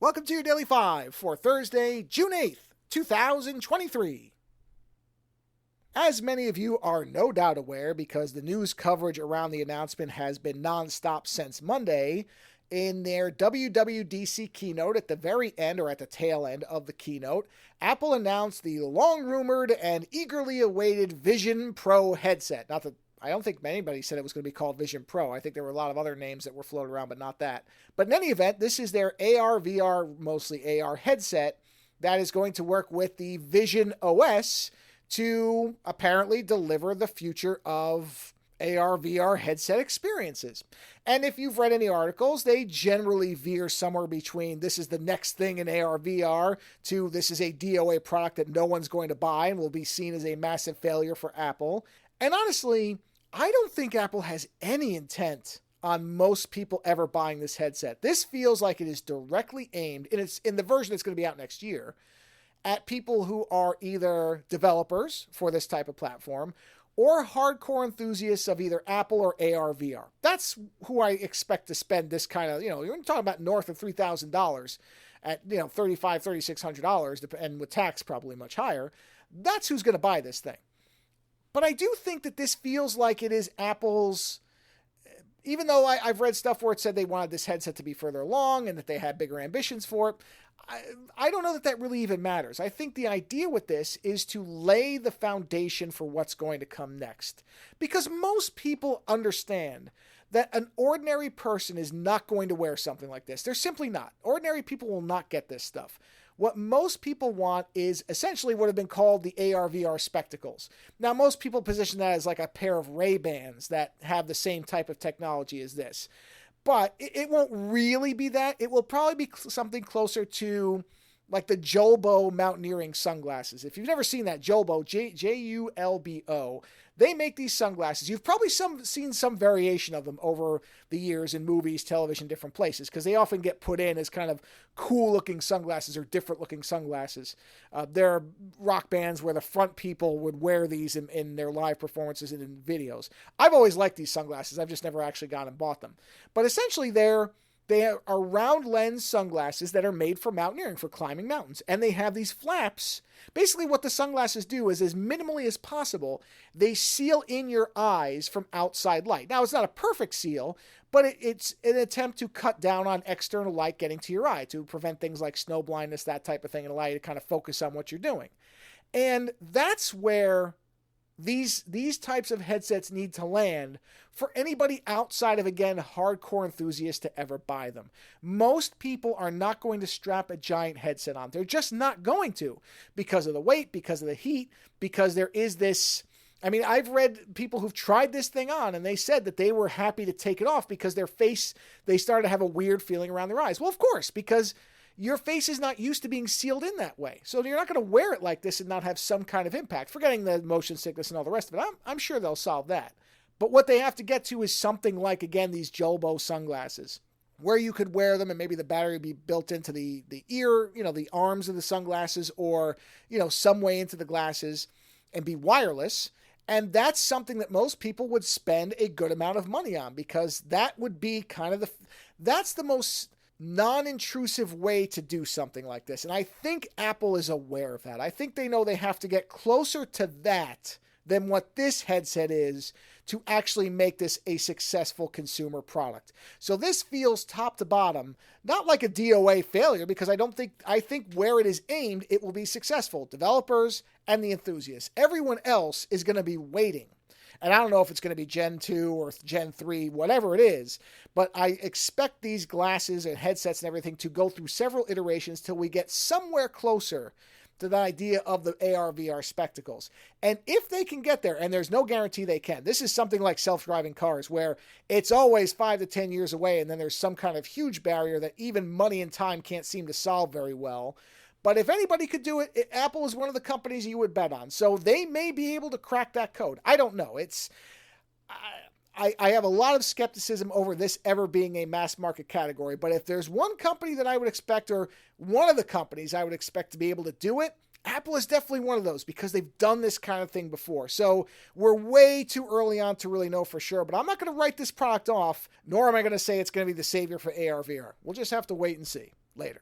Welcome to your Daily 5 for Thursday, June 8th, 2023. As many of you are no doubt aware, because the news coverage around the announcement has been nonstop since Monday, in their WWDC keynote at the very end or at the tail end of the keynote, Apple announced the long-rumored and eagerly awaited Vision Pro headset. Not that I don't think anybody said it was going to be called Vision Pro. I think there were a lot of other names that were floated around, but not that. But in any event, this is their AR, VR, mostly AR headset that is going to work with the Vision OS to apparently deliver the future of AR, VR headset experiences. And if you've read any articles, they generally veer somewhere between this is the next thing in AR, VR to this is a DOA product that no one's going to buy and will be seen as a massive failure for Apple. And honestly, I don't think Apple has any intent on most people ever buying this headset. This feels like it is directly aimed, and it's in the version that's going to be out next year, at people who are either developers for this type of platform or hardcore enthusiasts of either Apple or AR, VR. That's who I expect to spend this kind of, you're talking about north of $3,000 at, $3,500, $3,600, and with tax probably much higher. That's who's going to buy this thing. But I do think that this feels like it is Apple's, even though I've read stuff where it said they wanted this headset to be further along and that they had bigger ambitions for it, I don't know that that really even matters. I think the idea with this is to lay the foundation for what's going to come next. Because most people understand that an ordinary person is not going to wear something like this. They're simply not. Ordinary people will not get this stuff. What most people want is essentially what have been called the AR, VR spectacles. Now, most people position that as like a pair of Ray-Bans that have the same type of technology as this. But it won't really be that. It will probably be something closer to like the Julbo mountaineering sunglasses. If you've never seen that, Julbo, Julbo, they make these sunglasses. You've probably seen some variation of them over the years in movies, television, different places, because they often get put in as kind of cool-looking sunglasses or different-looking sunglasses. There are rock bands where the front people would wear these in their live performances and in videos. I've always liked these sunglasses. I've just never actually gone and bought them. But essentially, they are round lens sunglasses that are made for mountaineering, for climbing mountains. And they have these flaps. Basically what the sunglasses do is, as minimally as possible, they seal in your eyes from outside light. Now, it's not a perfect seal, but it's an attempt to cut down on external light getting to your eye, to prevent things like snow blindness, that type of thing, and allow you to kind of focus on what you're doing. And that's where these types of headsets need to land for anybody outside of, again, hardcore enthusiasts to ever buy them. Most people are not going to strap a giant headset on. They're just not going to, because of the weight, because of the heat, because there is this. I mean, I've read people who've tried this thing on and they said that they were happy to take it off because they started to have a weird feeling around their eyes. Well, of course, because your face is not used to being sealed in that way. So you're not going to wear it like this and not have some kind of impact. Forgetting the motion sickness and all the rest of it, I'm sure they'll solve that. But what they have to get to is something like, again, these Julbo sunglasses, where you could wear them and maybe the battery would be built into the ear, the arms of the sunglasses, or, some way into the glasses and be wireless. And that's something that most people would spend a good amount of money on, because that would be kind of that's the most non-intrusive way to do something like this. And I think Apple is aware of that. I think they know they have to get closer to that than what this headset is to actually make this a successful consumer product. So this feels top to bottom, not like a DOA failure, because I think where it is aimed, it will be successful. Developers and the enthusiasts. Everyone else is going to be waiting. And I don't know if it's going to be Gen 2 or Gen 3, whatever it is, but I expect these glasses and headsets and everything to go through several iterations till we get somewhere closer to the idea of the AR, VR spectacles. And if they can get there, and there's no guarantee they can, this is something like self-driving cars where it's always 5 to 10 years away, and then there's some kind of huge barrier that even money and time can't seem to solve very well. But if anybody could do it, Apple is one of the companies you would bet on. So they may be able to crack that code. I don't know. I have a lot of skepticism over this ever being a mass market category. But if there's one company that I would expect, or one of the companies I would expect to be able to do it, Apple is definitely one of those, because they've done this kind of thing before. So we're way too early on to really know for sure. But I'm not going to write this product off, nor am I going to say it's going to be the savior for AR, VR. We'll just have to wait and see. Later.